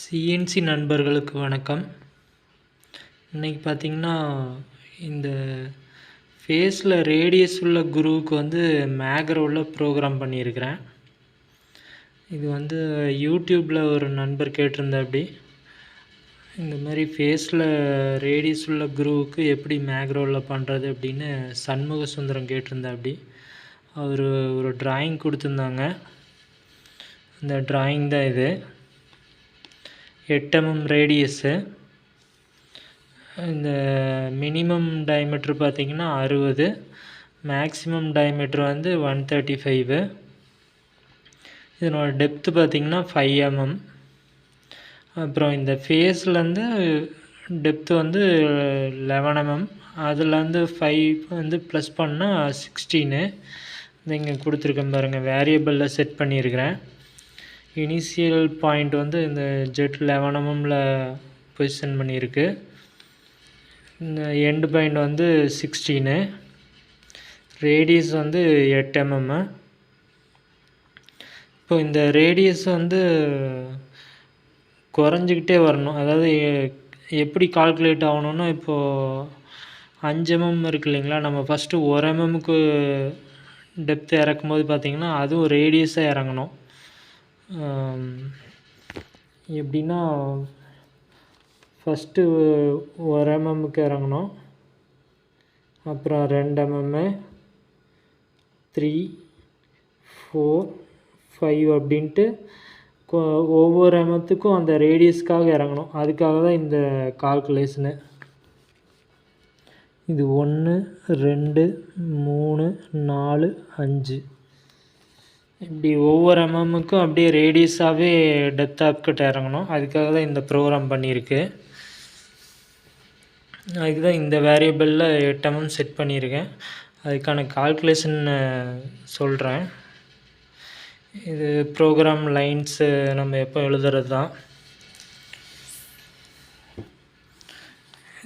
CNC நண்பர்களுக்கு வணக்கம். இன்றைக்கி பார்த்திங்கன்னா இந்த ஃபேஸில் ரேடியஸ் உள்ள குருவுக்கு வந்து மேக்ரோவில் ப்ரோக்ராம் பண்ணியிருக்கிறேன். இது வந்து யூடியூப்பில் ஒரு நண்பர் கேட்டிருந்தாப்படி, இந்த மாதிரி ஃபேஸில் ரேடியஸ் உள்ள குருவுக்கு எப்படி மேக்ரோவில் பண்ணுறது அப்படின்னு சண்முக சுந்தரம் கேட்டிருந்தாப்படி. அவர் ஒரு ட்ராயிங் கொடுத்துருந்தாங்க. இந்த ட்ராயிங் தான் இது. 8 mm ரேடியஸு. இந்த மினிமம் டயமீட்ரு பார்த்திங்கன்னா 60, மேக்ஸிமம் டயமீட்ரு வந்து 135. இதனோட டெப்த்து பார்த்திங்கன்னா 5 mm. அப்புறம் இந்த ஃபேஸ்லேருந்து டெப்த்து வந்து 11 mm. அதுலேருந்து 5 வந்து ப்ளஸ் பண்ணால் 16. இது இங்கே கொடுத்துருக்கேன் பாருங்கள், வேரியபிளில் செட் பண்ணியிருக்கிறேன். இனிஷியல் பாயிண்ட் வந்து இந்த ஜெட் 11 mm பொசிஷன் பண்ணியிருக்கு. இந்த எண்டு பாயிண்ட் வந்து 16. ரேடியஸ் வந்து 8 mm. இப்போ இந்த ரேடியஸ் வந்து குறைஞ்சிக்கிட்டே வரணும். அதாவது எப்படி கால்குலேட் ஆகணுன்னா, இப்போது 5 mm இருக்கு இல்லைங்களா, நம்ம ஃபஸ்ட்டு 1 mmக்கு டெப்த்து இறக்கும்போது பார்த்திங்கன்னா அதுவும் ரேடியஸாக இறங்கணும். எப்படின்னா, ஃபஸ்ட்டு 1 mmக்கு இறங்கணும், அப்புறம் 2 mm, 3, 4, 5 அப்படின்ட்டு ஒவ்வொரு எம்எத்துக்கும் அந்த ரேடியஸ்க்காக இறங்கணும். அதுக்காக தான் இந்த கால்குலேஷனு. இது 1, 2, 3, 4, 5 இப்படி ஒவ்வொரு எம்எம்முக்கும் அப்படியே ரேடியஸாகவே டெப்த் ஆப்கிட்ட இறங்கணும். அதுக்காக தான் இந்த ப்ரோக்ராம் பண்ணியிருக்கு. அதுக்கு தான் இந்த வேரியபிளில் 8 mm செட் பண்ணியிருக்கேன். அதுக்கான கால்குலேஷன் சொல்கிறேன். இது ப்ரோக்ராம் லைன்ஸு நம்ம எப்போ எழுதுறது தான்.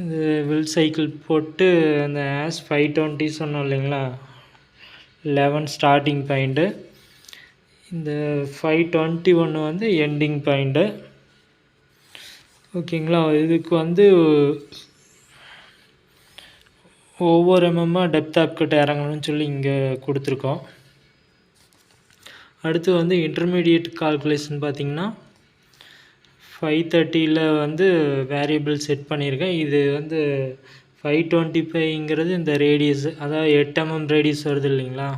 இது வில் சைக்கிள் போட்டு அந்த ஆஸ் 520 சொன்னோம் இல்லைங்களா, 11 ஸ்டார்டிங் பாயிண்ட்டு, இந்த 521 வந்து எண்டிங் பாயிண்ட்டு. ஓகேங்களா. இதுக்கு வந்து ஒவ்வொரு எம்எம்மாக டெப்த் ஆப்கிட்ட இறங்கணும்னு சொல்லி இங்கே கொடுத்துருக்கோம். அடுத்து வந்து இன்டர்மீடியட் கால்குலேஷன் பார்த்திங்கன்னா 530 வந்து வேரியபிள் செட் பண்ணியிருக்கேன். இது வந்து 525ங்கிறது இந்த ரேடியஸ், அதாவது 8 mm ரேடியஸ் வருது இல்லைங்களா.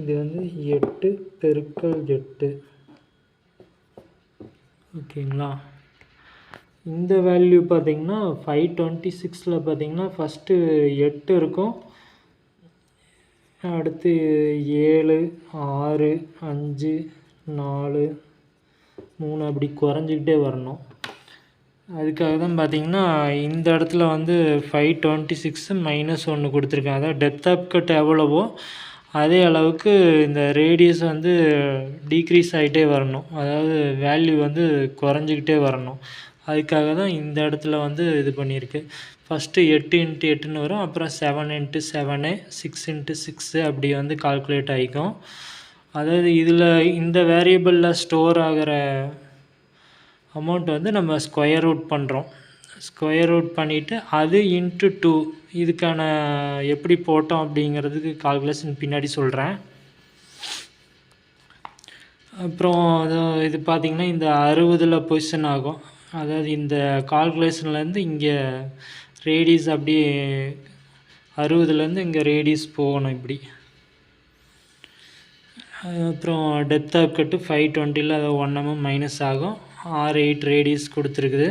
இது வந்து 8 × 8. ஓகேங்களா. இந்த வேல்யூ பார்த்திங்கன்னா 526ல் பார்த்திங்கன்னா ஃபஸ்ட்டு 8 இருக்கும், அடுத்து 7, 6, 5, 4, 3 அப்படி குறைஞ்சிக்கிட்டே வரணும். அதுக்காக தான் பார்த்திங்கன்னா இந்த இடத்துல வந்து 526 -1 கொடுத்துருக்கேன். அதாவது டெப்த் ஆப் கட் எவ்வளவோ அதே அளவுக்கு இந்த ரேடியஸ் வந்து டீக்ரீஸ் ஆகிட்டே வரணும். அதாவது வேல்யூ வந்து குறைஞ்சிக்கிட்டே வரணும். அதுக்காக தான் இந்த இடத்துல வந்து இது பண்ணியிருக்கு. ஃபஸ்ட்டு 8 × 8ன்னு வரும், அப்புறம் 7 × 7, 6 × 6 அப்படி வந்து கால்குலேட் ஆகிக்கும். அதாவது இதில் இந்த வேரியபிளில் ஸ்டோர் ஆகிற அமௌண்ட் வந்து நம்ம ஸ்கொயர் ரூட் பண்ணுறோம். ஸ்கொயர் ரூட் பண்ணிவிட்டு அது × 2 இதுக்கான எப்படி போட்டோம் அப்படிங்கிறதுக்கு கால்குலேஷன் பின்னாடி சொல்கிறேன். அப்புறம் இது பார்த்திங்கன்னா இந்த 60ல் பொசிஷன் ஆகும். அதாவது இந்த கால்குலேஷன்லேருந்து இங்கே ரேடியஸ் அப்படியே 60லேருந்து இங்கே ரேடியஸ் போகணும் இப்படி. அப்புறம் டெப்த் ஆப் கட்டு 520ல் அதை 1 mm மைனஸ் ஆகும். 8 ரேடியஸ் கொடுத்துருக்குது.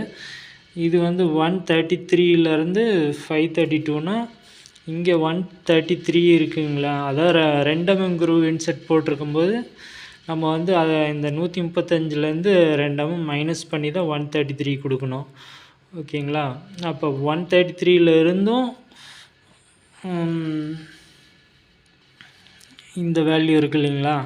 இது வந்து 133லேருந்து 532னா இங்கே 133 இருக்குங்களா. அதாவது 2 mm குரூவ் இன்செட் போட்டிருக்கும்போது நம்ம வந்து அதை இந்த 135லேருந்து 2 mm மைனஸ் பண்ணி தான் 133 கொடுக்கணும். ஓகேங்களா. அப்போ 133ல் இருந்தும் இந்த வேல்யூ இருக்குது இல்லைங்களா,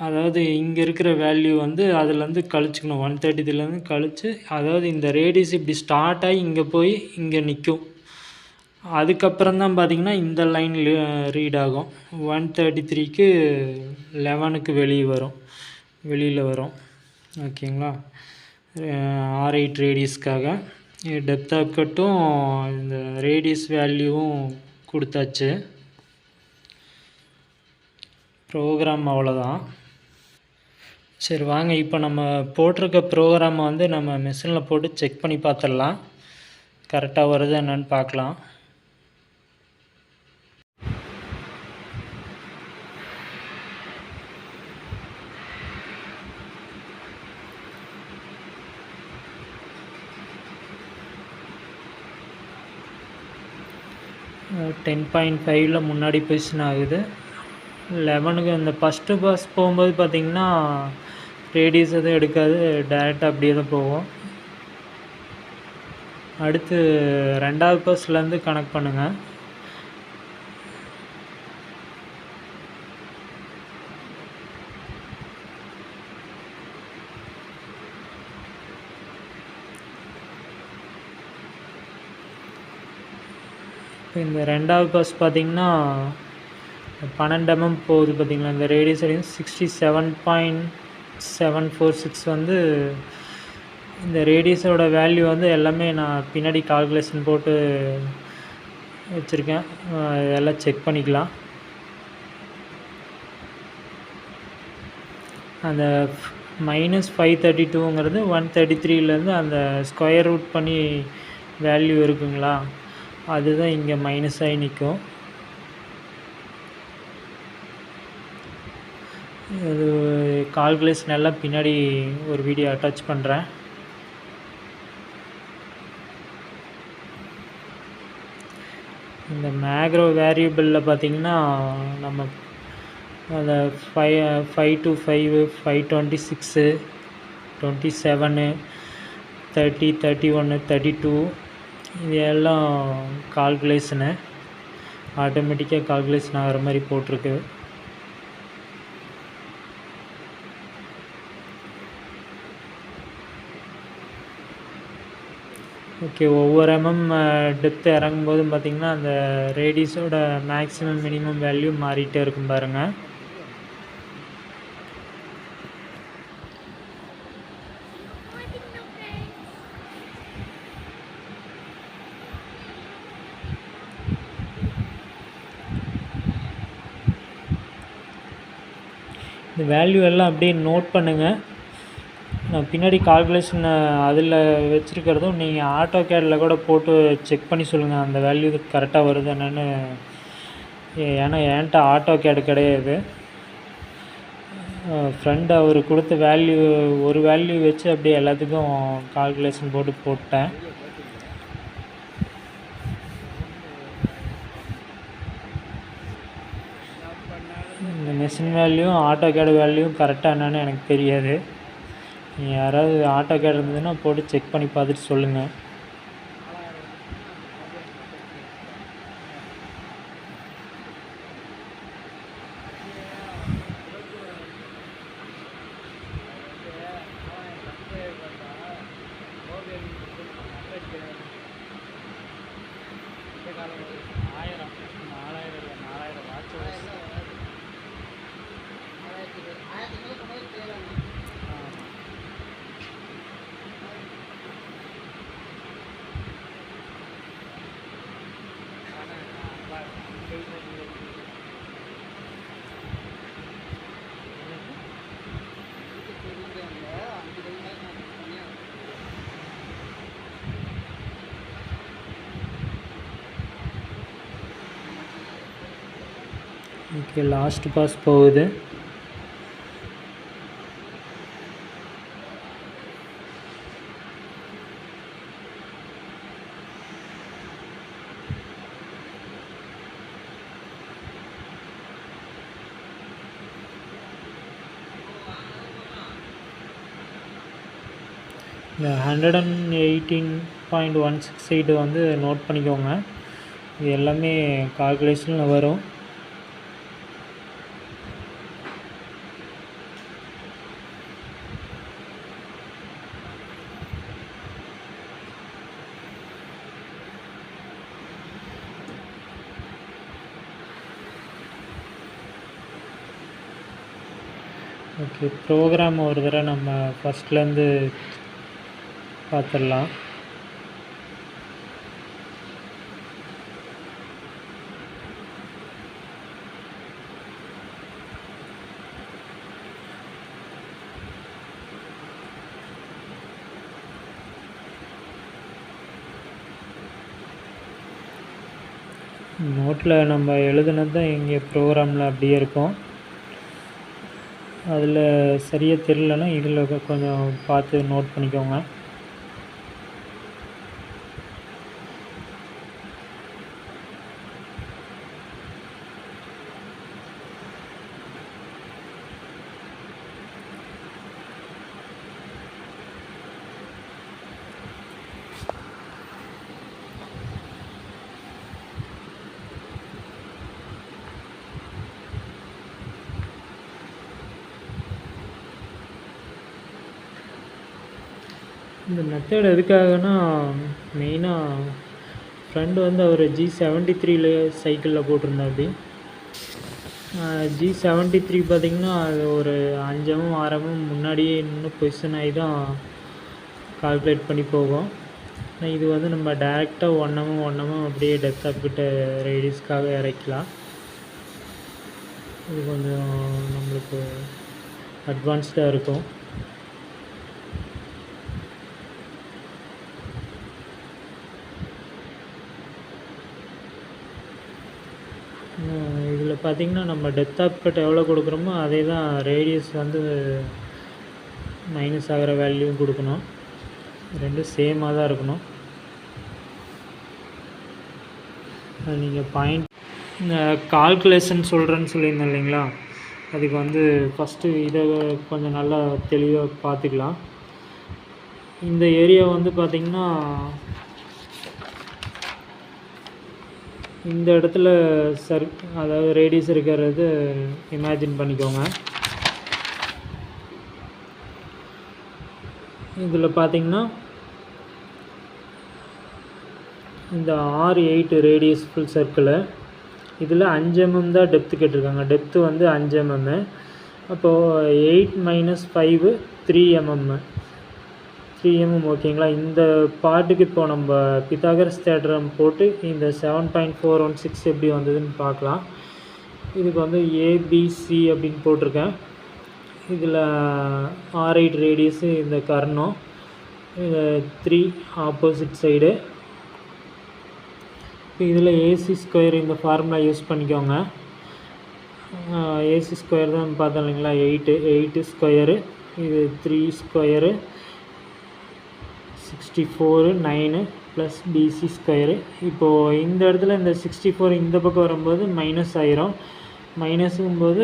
அதாவது இங்கே இருக்கிற வேல்யூ வந்து அதுலேருந்து கழிச்சுக்கணும். 133லேருந்து கழித்து, அதாவது இந்த ரேடியஸ் இப்படி ஸ்டார்ட் ஆகி இங்கே போய் இங்கே நிற்கும். அதுக்கப்புறம் தான் பார்த்திங்கன்னா இந்த லைன் ரீட் ஆகும். 133க்கு 11க்கு வெளியில் வரும். ஓகேங்களா. R8 ரேடியஸ்க்காக டெப்த் ஆஃப் கட்டும் இந்த ரேடியஸ் வேல்யூவும் கொடுத்தாச்சு. ப்ரோக்ராம் அவ்வளோதான். சரி வாங்க, இப்போ நம்ம போட்டிருக்க ப்ரோக்ராமை வந்து நம்ம மிஷினில் போட்டு செக் பண்ணி பார்த்துடலாம். கரெக்டாக வருது என்னன்னு பார்க்கலாம். டென் 10.5ல் முன்னாடி பொசிஷன் ஆகுது. 11க்கு அந்த ஃபஸ்ட்டு பஸ் போகும்போது பார்த்திங்கன்னா ரேடியஸ் எதுவும் எடுக்காது, டேரெக்டாக அப்படியே தான் போகும். அடுத்து 2வது பஸ்லேருந்து கனெக்ட் பண்ணுங்கள். இப்போ இந்த 2வது பஸ் பார்த்திங்கன்னா 12 mm போகுது பார்த்திங்களா. இந்த ரேடியஸ் 67.746 வந்து இந்த ரேடியஸோட வேல்யூ வந்து எல்லாமே நான் பின்னாடி கால்குலேஷன் போட்டு வச்சுருக்கேன். இதெல்லாம் செக் பண்ணிக்கலாம். அந்த -532ங்கிறது 133லேருந்து அந்த ஸ்கொயர் ரூட் பண்ணி வேல்யூ இருக்குங்களா, அதுதான் இங்கே மைனஸ் ஆகி நிற்கும். இது கால்குலேஷன் எல்லாம் பின்னாடி ஒரு வீடியோ அட்டாச் பண்ணுறேன். இந்த மேக்ரோ வேரியபிளில் பார்த்திங்கன்னா நம்ம அந்த 525 526 27 30 31 32 இது எல்லாம் கால்குலேஷனு ஆட்டோமேட்டிக்காக கால்குலேஷன் ஆகிற மாதிரி போட்டிருக்கு. ஓகே, ஒவ்வொரு டெப்த்து இறங்கும்போது பார்த்திங்கன்னா அந்த ரேடியஸோட மேக்ஸிமம் மினிமம் வேல்யூ மாறிட்டே இருக்கும் பாருங்கள். இந்த வேல்யூ எல்லாம் அப்படியே நோட் பண்ணுங்கள். நான் பின்னாடி கால்குலேஷன் அதில் வச்சுருக்கிறதும் நீங்கள் ஆட்டோகேடில் கூட போட்டு செக் பண்ணி சொல்லுங்கள் அந்த வேல்யூ கரெக்டாக வருது என்னென்னு. ஏன்னா என்கிட்ட ஆட்டோகேடு கிடையாது. ஃப்ரெண்ட் அவர் கொடுத்த வேல்யூ ஒரு வேல்யூ வச்சு அப்படியே எல்லாத்துக்கும் கால்குலேஷன் போட்டேன். இந்த மெஷின் வேல்யூவும் ஆட்டோகேடு வேல்யூவும் கரெக்டாக என்னென்னு எனக்கு தெரியாது. நீங்கள் யாராவது ஆட்டோகேட் இருந்ததுன்னா போட்டு செக் பண்ணி பார்த்துட்டு சொல்லுங்கள். ஓகே, லாஸ்ட் பாஸ் போகுது. இந்த 118.168 வந்து நோட் பண்ணிக்கோங்க. இது எல்லாமே கால்குலேஷனில் வரும். ஓகே, ப்ரோக்ராம் ஒரு தடவை நம்ம ஃபஸ்ட்லேருந்து பார்த்துடலாம். நோட்டில் நம்ம எழுதுனது தான் இங்கே ப்ரோக்ராமில் அப்படியே இருக்கும். அதில் சரியாக தெரியலன்னா இதில் கொஞ்சம் பார்த்து நோட் பண்ணிக்கோங்க. இந்த மெத்தட் எதுக்காகனா, மெயினாக ஃப்ரெண்டு வந்து அவர் G73 சைக்கிளில் போட்டிருந்தாப்படி. G73 பார்த்திங்கன்னா அது ஒரு 5 mm 6 mm முன்னாடியே இன்னும் பொசிஷன் ஆகி தான் கால்குலேட் பண்ணி போகும். ஆனால் இது வந்து நம்ம டேரெக்டாக 1 mm அப்படியே டெப்த் ஆஃப்கிட்ட ரேடியஸ்க்காக இறக்கலாம். இது கொஞ்சம் நம்மளுக்கு அட்வான்ஸ்டாக இருக்கும். இதில் பார்த்திங்கன்னா நம்ம டெப்த் ஆஃப் கட் எவ்வளோ கொடுக்குறோமோ அதே தான் ரேடியஸ் வந்து மைனஸ் ஆகிற வேல்யூவும் கொடுக்கணும். ரெண்டும் சேமாக தான் இருக்கணும். நீங்கள் பாயிண்ட் இந்த கால்குலேஷன் சொல்கிறேன்னு சொல்லியிருந்தேன் இல்லைங்களா, அதுக்கு வந்து ஃபஸ்ட்டு இதை கொஞ்சம் நல்லா தெளிவாக பார்த்துக்கலாம். இந்த ஏரியா வந்து பார்த்திங்கன்னா இந்த இடத்துல அதாவது ரேடியஸ் இருக்கிறது இமேஜின் பண்ணிக்கோங்க. இதில் பார்த்திங்கன்னா இந்த R8 ரேடியஸ் ஃபுல் சர்க்கிளு, இதில் 5 mm தான் டெப்த்து கேட்டிருக்காங்க. டெப்த்து வந்து 5 mm. அப்போது 8 - 5 3 mm. ஓகேங்களா. இந்த பார்ட்டுக்கு இப்போ நம்ம பித்தாகரஸ் தேற்றம் போட்டு இந்த 7.416 எப்படி வந்ததுன்னு பார்க்கலாம். இதுக்கு வந்து ABC அப்படின்னு போட்டிருக்கேன். இதில் R8 ரேடியஸு இந்த கர்ணம், இது 3 ஆப்போசிட் சைடு. இப்போ இதில் AC² இந்த ஃபார்முலா யூஸ் பண்ணிக்கோங்க. AC² தான் பார்த்தோம் இல்லைங்களா, 8 இது 3² 64 9 ப்ளஸ் BC². இப்போது இந்த இடத்துல இந்த 64 இந்த பக்கம் வரும்போது மைனஸ் ஆயிரும். மைனஸுங்கும்போது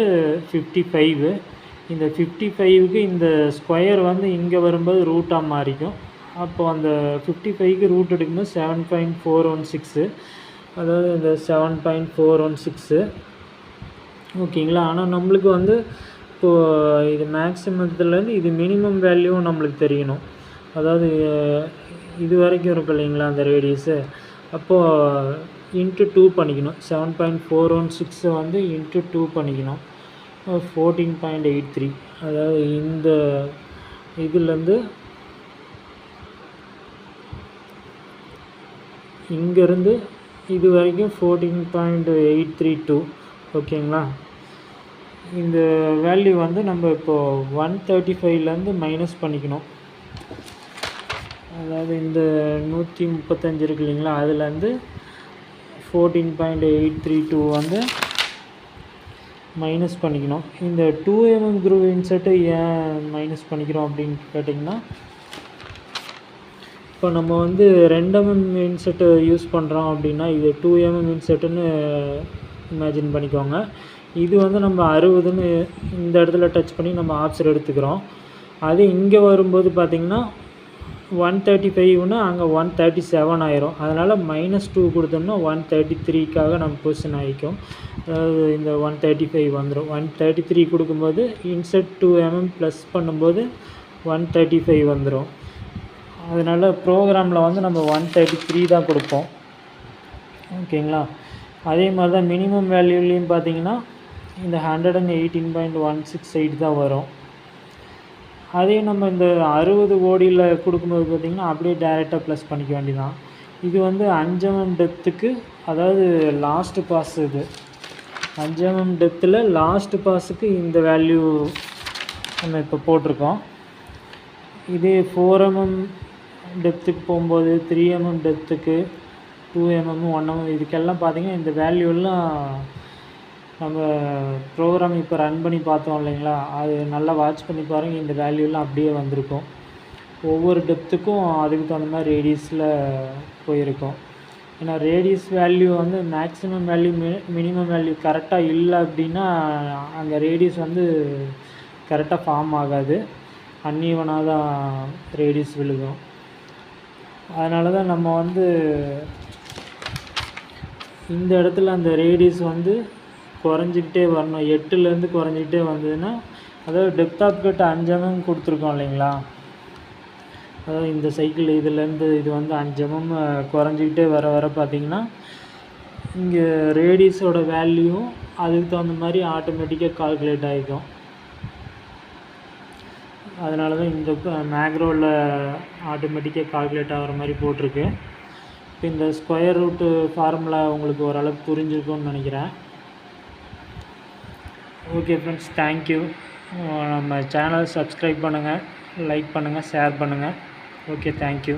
55. இந்த 55க்கு இந்த ஸ்கொயர் வந்து இங்கே வரும்போது ரூட்டாக மாறிக்கும். அப்போது அந்த 55க்கு ரூட் எடுக்கும்போது 7.416, அதாவது இந்த 7.416. ஓகேங்களா. ஆனால் நம்மளுக்கு வந்து இப்போது இது மேக்ஸிமத்துலேருந்து இது மினிமம் வேல்யூ நம்மளுக்கு தெரியணும். அதாவது இது வரைக்கும் இருக்கும் இல்லைங்களா அந்த ரேடியஸு, அப்போது இன்ட்டு 2 பண்ணிக்கணும். 7.416 வந்து இன்ட்டு 2 பண்ணிக்கணும். 14.83. அதாவது இந்த இதுலேருந்து இங்கேருந்து இது வரைக்கும் 14.832. ஓகேங்களா. இந்த வேல்யூ வந்து நம்ம இப்போது 135லேருந்து மைனஸ் பண்ணிக்கணும். அதாவது இந்த 135 இருக்கு இல்லைங்களா, அதுலேருந்து 14.832 வந்து மைனஸ் பண்ணிக்கணும். இந்த 2 mm குரூவ் இன்செர்ட்டை ஏன் மைனஸ் பண்ணிக்கிறோம் அப்படின்னு கேட்டிங்கன்னா, இப்போ நம்ம வந்து 2 mm இன்செர்ட்டு யூஸ் பண்ணுறோம் அப்படின்னா இது 2 mm இன்செர்ட்டுன்னு இமேஜின் பண்ணிக்கோங்க. இது வந்து நம்ம 60ன்னு இந்த இடத்துல டச் பண்ணி நம்ம ஆப்ஷன் எடுத்துக்கிறோம். அது இங்கே வரும்போது பார்த்திங்கன்னா 135ன்னா அங்கே 137 ஆயிரும். அதனால் -2 கொடுத்தோம்னா 133க்காக நம்ம பொசிஷன் ஆகிக்கும். அதாவது இந்த 135 வந்துடும். 133 கொடுக்கும்போது இன்செர்ட் 2 mm ப்ளஸ் பண்ணும்போது 135 வந்துடும். அதனால் ப்ரோக்ராமில் வந்து நம்ம 133 தான் கொடுப்போம். ஓகேங்களா. அதே மாதிரி தான் மினிமம் வேல்யூலேயும் பார்த்திங்கன்னா இந்த 118.168 தான் வரும். அதே நம்ம இந்த 60 கோடியில் கொடுக்கும்போது பார்த்திங்கன்னா அப்படியே டேரெக்டாக ப்ளஸ் பண்ணிக்க வேண்டியதான். இது வந்து 5 mm டெப்த்துக்கு, அதாவது லாஸ்ட்டு பாஸ் இது 5 mm டெப்த்தில் லாஸ்ட்டு பாஸுக்கு இந்த வேல்யூ நம்ம இப்போ போட்டிருக்கோம். இதே 4 mm டெப்த்துக்கு போகும்போது 3 mm டெப்த்துக்கு 2 mm 1 mm இதுக்கெல்லாம் பார்த்திங்கன்னா இந்த வேல்யூலாம் நம்ம ப்ரோக்ராம் இப்போ ரன் பண்ணி பார்த்தோம் இல்லைங்களா, அது நல்லா வாட்ச் பண்ணி பாருங்கள். இந்த வேல்யூலாம் அப்படியே வந்திருக்கும். ஒவ்வொரு டெப்த்துக்கும் அதுக்கு தகுந்த மாதிரி ரேடியஸில் போயிருக்கும். ஏன்னா ரேடியஸ் வேல்யூ வந்து மேக்ஸிமம் வேல்யூ மினிமம் வேல்யூ கரெக்டாக இல்லை அப்படின்னா அங்கே ரேடியஸ் வந்து கரெக்டாக ஃபார்ம் ஆகாது, அன்ஈவனாக தான் ரேடியஸ் விழுகும். அதனால தான் நம்ம வந்து இந்த இடத்துல அந்த ரேடியஸ் வந்து குறைஞ்சிக்கிட்டே வரணும். 8லேருந்து குறைஞ்சிக்கிட்டே வந்ததுன்னா, அதாவது டெப்த் ஆஃப் கட் 5 mm கொடுத்துருக்கோம் இல்லைங்களா, அதாவது இந்த சைக்கிள் இதுலேருந்து இது வந்து 5 mm குறைஞ்சிக்கிட்டே வர வர பார்த்திங்கன்னா இங்கே ரேடியஸோட வேல்யூவும் அதுக்கு தகுந்த மாதிரி ஆட்டோமேட்டிக்காக கால்குலேட் ஆகிக்கும். அதனால தான் இந்த மேக்ரோவில் ஆட்டோமேட்டிக்காக கால்குலேட் ஆகிற மாதிரி போட்டிருக்கு. இப்போ இந்த ஸ்கொயர் ரூட்டு ஃபார்முலா உங்களுக்கு ஓரளவுக்கு புரிஞ்சிருக்கும்னு நினைக்கிறேன். Okay friends, thank you. நம்ம சேனலை சப்ஸ்கிரைப் பண்ணுங்கள், லைக் பண்ணுங்கள், ஷேர் பண்ணுங்கள். Okay, thank you.